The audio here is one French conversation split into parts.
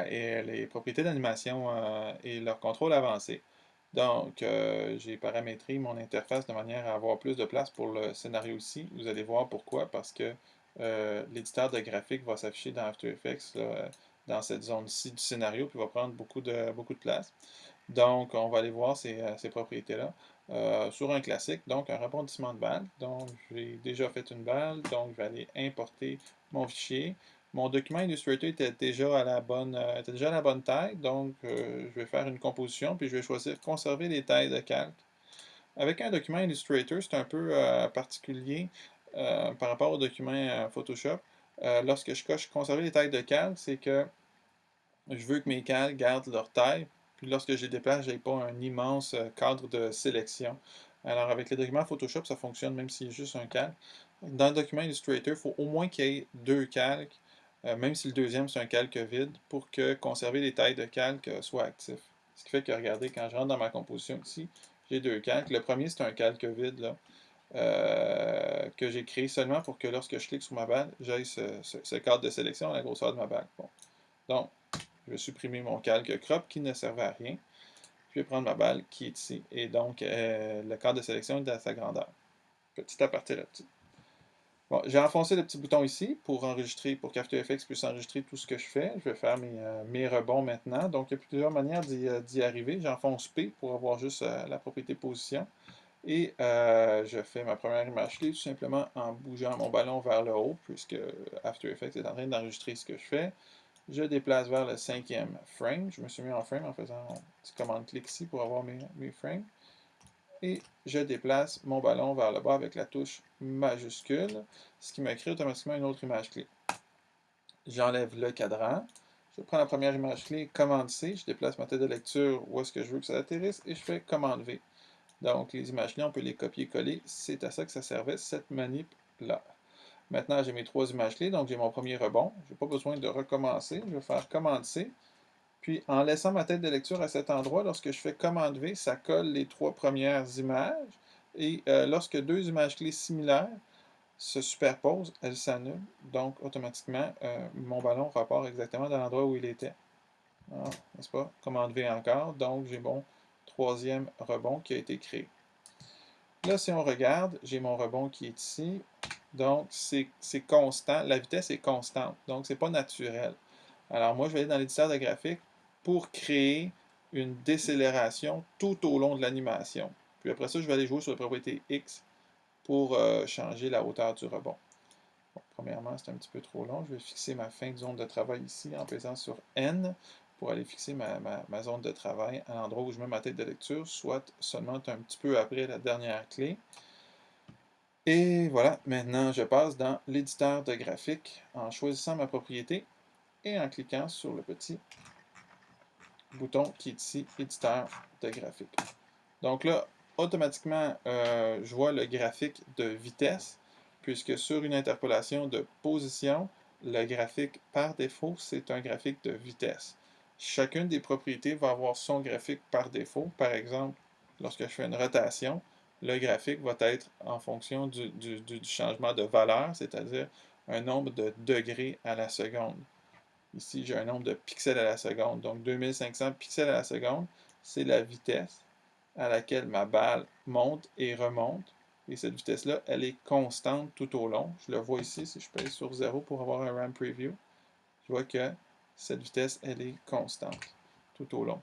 et les propriétés d'animation et leur contrôle avancé. Donc, j'ai paramétré mon interface de manière à avoir plus de place pour le scénario ici. Vous allez voir pourquoi, parce que l'éditeur de graphique va s'afficher dans After Effects, là, dans cette zone-ci du scénario, puis va prendre beaucoup de place. Donc, on va aller voir ces propriétés-là. Sur un classique, donc un rebondissement de balle. Donc, j'ai déjà fait une balle, donc je vais aller importer mon fichier. Mon document Illustrator était déjà à la bonne taille, donc je vais faire une composition, puis je vais choisir conserver les tailles de calque. Avec un document Illustrator, c'est un peu particulier par rapport au document Photoshop. Lorsque je coche conserver les tailles de calque, c'est que je veux que mes calques gardent leur taille, puis lorsque je les déplace, je n'ai pas un immense cadre de sélection. Alors avec les documents Photoshop, ça fonctionne même s'il y a juste un calque. Dans le document Illustrator, il faut au moins qu'il y ait deux calques, même si le deuxième c'est un calque vide, pour que conserver les tailles de calque soit actif. Ce qui fait que, regardez, quand je rentre dans ma composition ici, j'ai deux calques. Le premier, c'est un calque vide, là, que j'ai créé seulement pour que lorsque je clique sur ma balle, j'aie ce cadre de sélection à la grosseur de ma balle. Bon. Donc, je vais supprimer mon calque crop qui ne servait à rien. Je vais prendre ma balle qui est ici. Et donc, le cadre de sélection est à sa grandeur. Petit aparté là-dessus. Bon, j'ai enfoncé le petit bouton ici pour enregistrer, pour qu'After Effects puisse enregistrer tout ce que je fais. Je vais faire mes rebonds maintenant. Donc, il y a plusieurs manières d'y arriver. J'enfonce P pour avoir juste la propriété position. Et je fais ma première image clé tout simplement en bougeant mon ballon vers le haut, puisque After Effects est en train d'enregistrer ce que je fais. Je déplace vers le 5e frame. Je me suis mis en frame en faisant un petit commande-clic ici pour avoir mes frames. Et je déplace mon ballon vers le bas avec la touche majuscule, ce qui me crée automatiquement une autre image clé. J'enlève le cadran. Je prends la première image clé, commande C, je déplace ma tête de lecture où est-ce que je veux que ça atterrisse et je fais commande V. Donc les images clés, on peut les copier-coller. C'est à ça que ça servait, cette manip-là. Maintenant, j'ai mes trois images clés, donc j'ai mon premier rebond. Je n'ai pas besoin de recommencer. Je vais faire commande C. Puis, en laissant ma tête de lecture à cet endroit, lorsque je fais commande V, ça colle les trois premières images. Et lorsque deux images clés similaires se superposent, elles s'annulent. Donc, automatiquement, mon ballon repart exactement dans l'endroit où il était. N'est-ce pas? Commande V encore. Donc, j'ai mon troisième rebond qui a été créé. Là, si on regarde, j'ai mon rebond qui est ici. Donc, c'est constant. La vitesse est constante. Donc, c'est pas naturel. Alors, moi, je vais aller dans l'éditeur de graphique pour créer une décélération tout au long de l'animation. Puis après ça, je vais aller jouer sur la propriété X pour changer la hauteur du rebond. Bon, premièrement, c'est un petit peu trop long. Je vais fixer ma fin de zone de travail ici en pesant sur N pour aller fixer ma zone de travail à l'endroit où je mets ma tête de lecture, soit seulement un petit peu après la dernière clé. Et voilà, maintenant je passe dans l'éditeur de graphique en choisissant ma propriété et en cliquant sur le petit bouton qui est ici, éditeur de graphique. Donc là, automatiquement, je vois le graphique de vitesse, puisque sur une interpolation de position, le graphique par défaut, c'est un graphique de vitesse. Chacune des propriétés va avoir son graphique par défaut. Par exemple, lorsque je fais une rotation, le graphique va être en fonction du changement de valeur, c'est-à-dire un nombre de degrés à la seconde. Ici, j'ai un nombre de pixels à la seconde. Donc, 2500 pixels à la seconde, c'est la vitesse à laquelle ma balle monte et remonte. Et cette vitesse-là, elle est constante tout au long. Je le vois ici, si je pèse sur 0 pour avoir un RAM Preview, je vois que cette vitesse, elle est constante tout au long.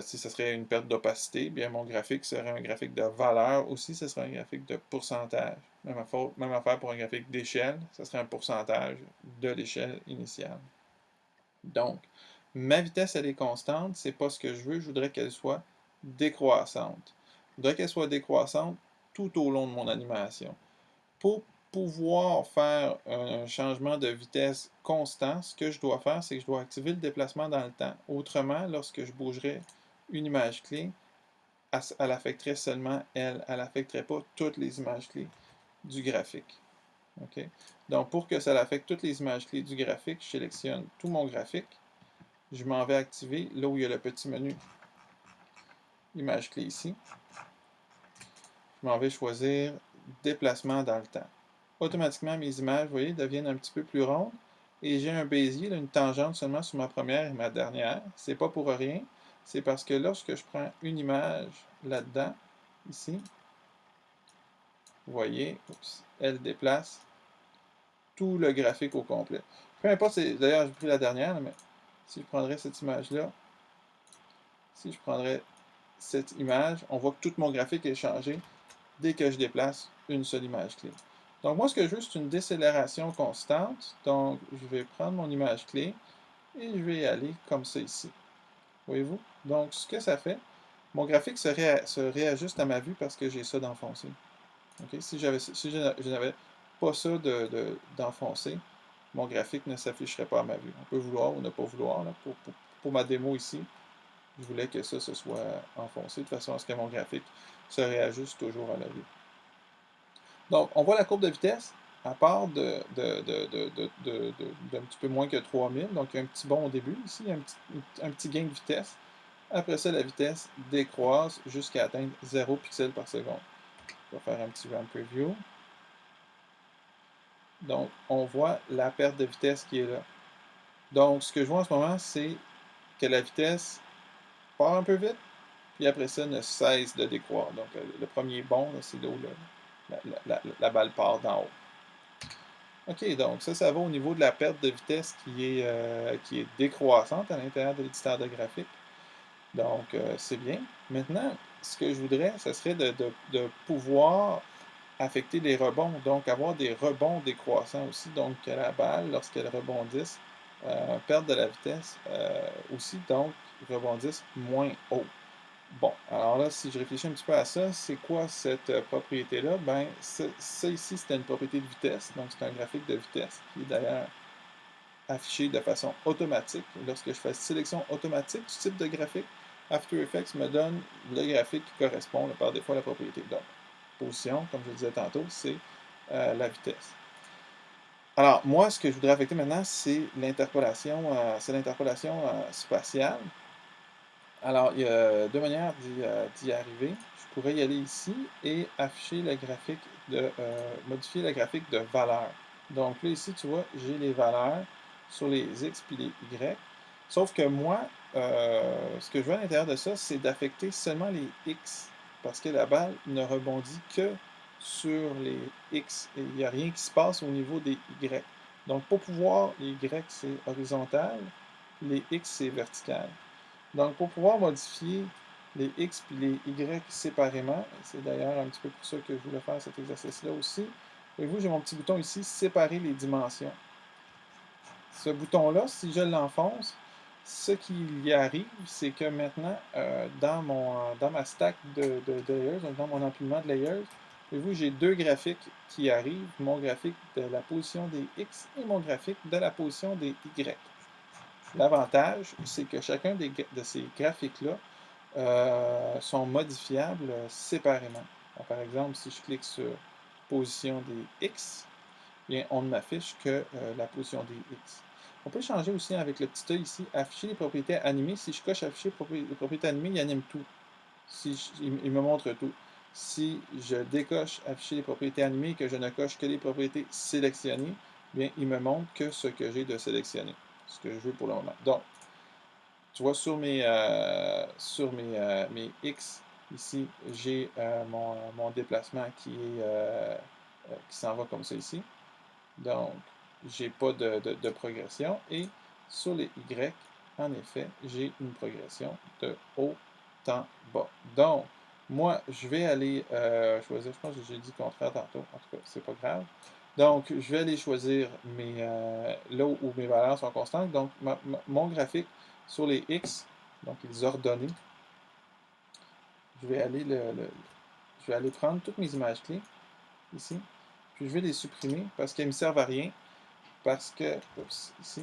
Si ce serait une perte d'opacité, bien mon graphique serait un graphique de valeur aussi, ce serait un graphique de pourcentage. Même affaire pour un graphique d'échelle, ce serait un pourcentage de l'échelle initiale. Donc, ma vitesse, elle est constante, c'est pas ce que je veux, je voudrais qu'elle soit décroissante. Je voudrais qu'elle soit décroissante tout au long de mon animation. Pour pouvoir faire un changement de vitesse constant, ce que je dois faire, c'est que je dois activer le déplacement dans le temps. Autrement, lorsque je bougerais une image clé, elle affecterait seulement elle. Elle n'affecterait pas toutes les images clés du graphique. Okay? Donc, pour que ça affecte toutes les images clés du graphique, je sélectionne tout mon graphique. Je m'en vais activer là où il y a le petit menu image clé ici. Je m'en vais choisir déplacement dans le temps. Automatiquement, mes images, vous voyez, deviennent un petit peu plus rondes et j'ai un Bézier, là, une tangente seulement sur ma première et ma dernière. C'est pas pour rien, c'est parce que lorsque je prends une image là-dedans, ici, vous voyez, oups, elle déplace tout le graphique au complet. Peu importe, d'ailleurs j'ai pris la dernière, là, mais si je prendrais cette image-là, si je prendrais cette image, on voit que tout mon graphique est changé dès que je déplace une seule image clé. Donc moi, ce que je veux, c'est une décélération constante. Donc, je vais prendre mon image clé et je vais aller comme ça ici. Voyez-vous? Donc, ce que ça fait, mon graphique se réajuste à ma vue parce que j'ai ça d'enfoncé. Okay? Si je n'avais pas ça d'enfoncé, mon graphique ne s'afficherait pas à ma vue. On peut vouloir ou ne pas vouloir. Là, pour ma démo ici, je voulais que ça se soit enfoncé de façon à ce que mon graphique se réajuste toujours à la vue. Donc, on voit la courbe de vitesse, à part d'un petit peu moins que 3000, donc il y a un petit bond au début, ici, il y a un petit gain de vitesse. Après ça, la vitesse décroise jusqu'à atteindre 0 pixels par seconde. On va faire un petit ramp preview. Donc, on voit la perte de vitesse qui est là. Donc, ce que je vois en ce moment, c'est que la vitesse part un peu vite, puis après ça, ne cesse de décroître. Donc, le premier bond, c'est là où la balle part d'en haut. OK, donc ça va au niveau de la perte de vitesse qui est décroissante à l'intérieur de l'éditeur de graphique. Donc, c'est bien. Maintenant, ce que je voudrais, ce serait de pouvoir affecter les rebonds, donc avoir des rebonds décroissants aussi, donc que la balle, lorsqu'elle rebondisse, perde de la vitesse aussi, donc rebondisse moins haut. Bon, alors là, si je réfléchis un petit peu à ça, c'est quoi cette propriété-là? Ben, ça ici, c'était une propriété de vitesse, donc c'est un graphique de vitesse qui est d'ailleurs affiché de façon automatique. Lorsque je fais sélection automatique du type de graphique, After Effects me donne le graphique qui correspond par défaut à la propriété. Donc, position, comme je le disais tantôt, c'est la vitesse. Alors, moi, ce que je voudrais affecter maintenant, c'est l'interpolation spatiale. Alors, il y a deux manières d'y arriver. Je pourrais y aller ici et afficher le graphique modifier le graphique de valeur. Donc là, ici, tu vois, j'ai les valeurs sur les X et les Y. Sauf que moi, ce que je veux à l'intérieur de ça, c'est d'affecter seulement les X. Parce que la balle ne rebondit que sur les X. Et il n'y a rien qui se passe au niveau des Y. Donc, pour pouvoir, les Y, c'est horizontal. Les X, c'est vertical. Donc, pour pouvoir modifier les X et les Y séparément, c'est d'ailleurs un petit peu pour ça que je voulais faire cet exercice-là aussi. Voyez-vous, j'ai mon petit bouton ici, séparer les dimensions. Ce bouton-là, si je l'enfonce, ce qui y arrive, c'est que maintenant, dans ma stack de layers, donc dans mon empilement de layers, voyez-vous, j'ai deux graphiques qui arrivent, mon graphique de la position des X et mon graphique de la position des Y. L'avantage, c'est que chacun de ces graphiques-là sont modifiables séparément. Donc, par exemple, si je clique sur position des X, bien, on ne m'affiche que la position des X. On peut changer aussi avec le petit œil ici, afficher les propriétés animées. Si je coche afficher les propriétés animées, il anime tout. Il me montre tout. Si je décoche afficher les propriétés animées et que je ne coche que les propriétés sélectionnées, bien, il me montre que ce que j'ai de sélectionné, ce que je veux pour le moment. Donc, tu vois, sur mes X, ici, j'ai mon déplacement qui s'en va comme ça ici. Donc, j'ai pas de progression. Et sur les Y, en effet, j'ai une progression de haut en bas. Donc, moi, je vais aller choisir, je pense que j'ai dit contraire tantôt, en tout cas, c'est pas grave. Donc, je vais aller choisir là où mes valeurs sont constantes. Donc, mon graphique sur les X, donc les ordonnées, je vais aller prendre toutes mes images clés ici, puis je vais les supprimer parce qu'elles ne me servent à rien. Parce que, oups, ici,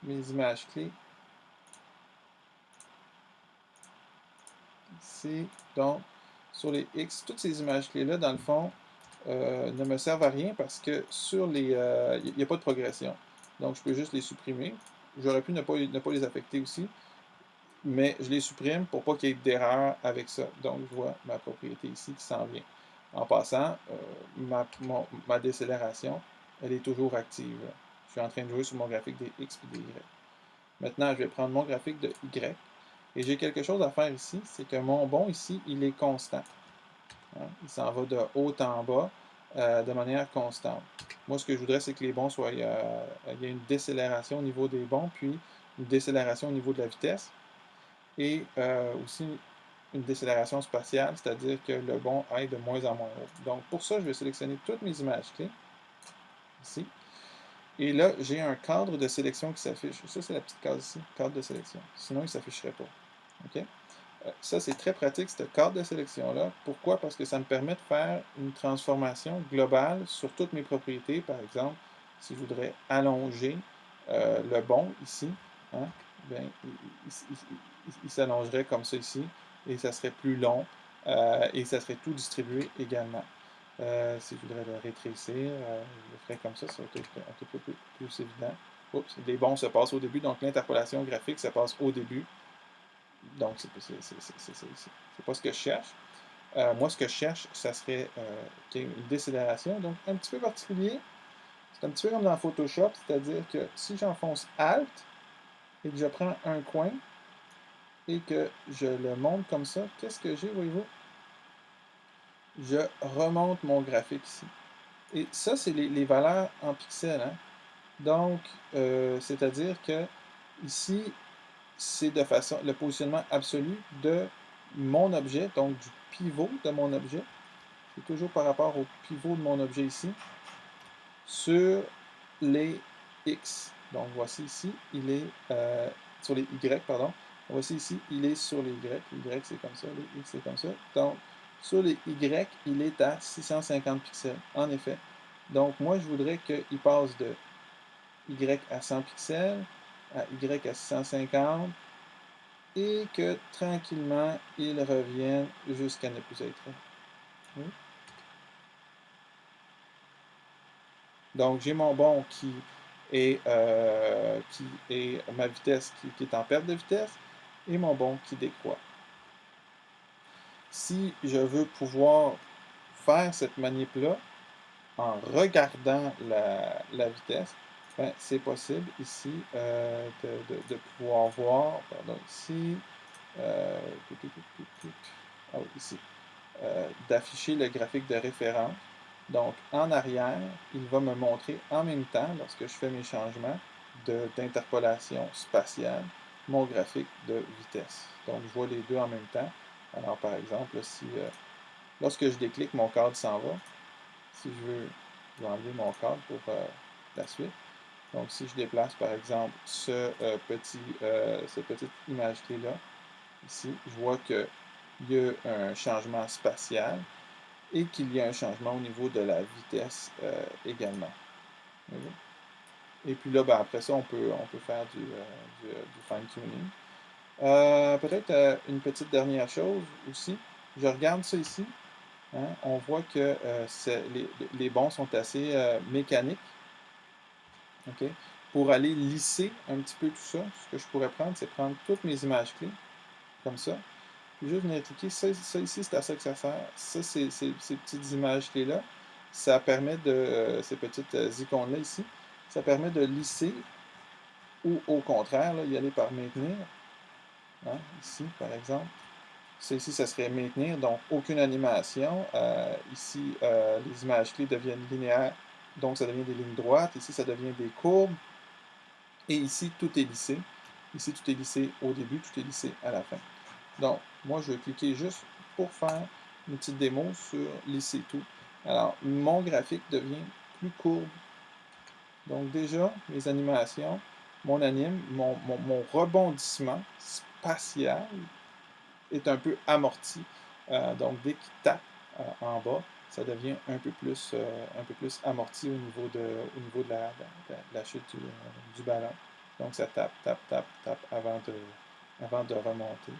mes images clés, ici, donc, sur les X, toutes ces images clés-là, dans le fond, ne me servent à rien parce que sur les, il n'y a pas de progression. Donc, je peux juste les supprimer. J'aurais pu ne pas les affecter aussi, mais je les supprime pour pas qu'il y ait d'erreur avec ça. Donc, je vois ma propriété ici qui s'en vient. En passant, ma décélération, elle est toujours active. suis en train de jouer sur mon graphique des X et des Y. Maintenant, je vais prendre mon graphique de Y. Et j'ai quelque chose à faire ici, c'est que mon bond ici, il est constant. Hein? Il s'en va de haut en bas de manière constante. Moi, ce que je voudrais, c'est que les bonds soient... il y a une décélération au niveau des bonds, puis une décélération au niveau de la vitesse. Et aussi une décélération spatiale, c'est-à-dire que le bond aille de moins en moins haut. Donc, pour ça, je vais sélectionner toutes mes images clés, ici. Et là, j'ai un cadre de sélection qui s'affiche. Ça, c'est la petite case ici, cadre de sélection. Sinon, il ne s'afficherait pas. OK? Ça, c'est très pratique, ce cadre de sélection-là. Pourquoi? Parce que ça me permet de faire une transformation globale sur toutes mes propriétés. Par exemple, si je voudrais allonger le bond ici, hein, bien, il s'allongerait comme ça ici, et ça serait plus long, et ça serait tout distribué également. Si je voudrais le rétrécir, je le ferais comme ça va être un tout peu plus évident. Oups, les bonds se passent au début, donc l'interpolation graphique se passe au début. Donc, c'est pas ce que je cherche. Moi, ce que je cherche, ça serait une décélération, donc un petit peu particulier. C'est un petit peu comme dans Photoshop, c'est-à-dire que si j'enfonce Alt et que je prends un coin et que je le monte comme ça, qu'est-ce que j'ai, voyez-vous? Je remonte mon graphique ici. Et ça, c'est les valeurs en pixels. Hein? Donc, c'est-à-dire que ici, c'est de façon le positionnement absolu de mon objet, donc du pivot de mon objet. C'est toujours par rapport au pivot de mon objet ici, sur les X. Donc, voici ici, il est sur les Y, pardon. Voici ici, il est sur les Y. Les Y, c'est comme ça, les X, c'est comme ça. Donc, sur les Y, il est à 650 pixels, en effet. Donc, moi, je voudrais qu'il passe de Y à 100 pixels, à Y à 650, et que tranquillement, il revienne jusqu'à ne plus être. Oui. Donc, j'ai mon bond qui est ma vitesse qui est en perte de vitesse et mon bond qui décroît. Si je veux pouvoir faire cette manip-là en regardant la vitesse, ben, c'est possible ici de pouvoir voir, pardon, ici, ici, d'afficher le graphique de référence. Donc, en arrière, il va me montrer en même temps, lorsque je fais mes changements d'interpolation spatiale, mon graphique de vitesse. Donc, je vois les deux en même temps. Alors, par exemple, si lorsque je déclique, mon cadre s'en va. Si je vais enlever mon cadre pour la suite. Donc, si je déplace, par exemple, cette petite image clé-là, ici, je vois qu'il y a un changement spatial et qu'il y a un changement au niveau de la vitesse également. Et puis là, ben, après ça, on peut faire du fine-tuning. Peut-être une petite dernière chose aussi. Je regarde ça ici. Hein, on voit que les bonds sont assez mécaniques. Okay? Pour aller lisser un petit peu tout ça, ce que je pourrais prendre, c'est prendre toutes mes images clés, comme ça. Puis juste venir cliquer. Ça ici, c'est à ça que ça sert. Ça, c'est ces petites images clés-là. Ça permet de, ces petites icônes-là ici, ça permet de lisser ou au contraire, là, y aller par maintenir. Hein, ici, par exemple. Ça ici, ça serait maintenir, donc aucune animation. Ici, les images clés deviennent linéaires, donc ça devient des lignes droites. Ici, ça devient des courbes. Et ici, tout est lissé. Ici, tout est lissé au début, tout est lissé à la fin. Donc, moi, je vais cliquer juste pour faire une petite démo sur lisser tout. Alors, mon graphique devient plus courbe. Donc, déjà, mes animations, mon anime, mon rebondissement spatial est un peu amorti. Donc, dès qu'il tape en bas, ça devient un peu plus amorti au niveau de la chute du ballon. Donc, ça tape avant de remonter.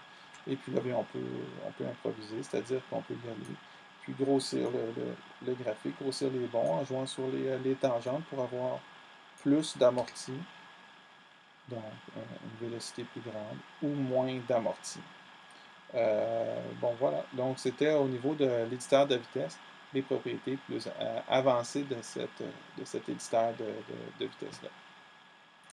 Et puis là, bien, on peut improviser, c'est-à-dire qu'on peut y aller, puis grossir le graphique, grossir les bonds en jouant sur les tangentes pour avoir plus d'amorti, donc une vélocité plus grande, ou moins d'amorti. Bon, voilà. Donc, c'était au niveau de l'éditeur de vitesse, les propriétés plus avancées de cet éditeur de vitesse-là.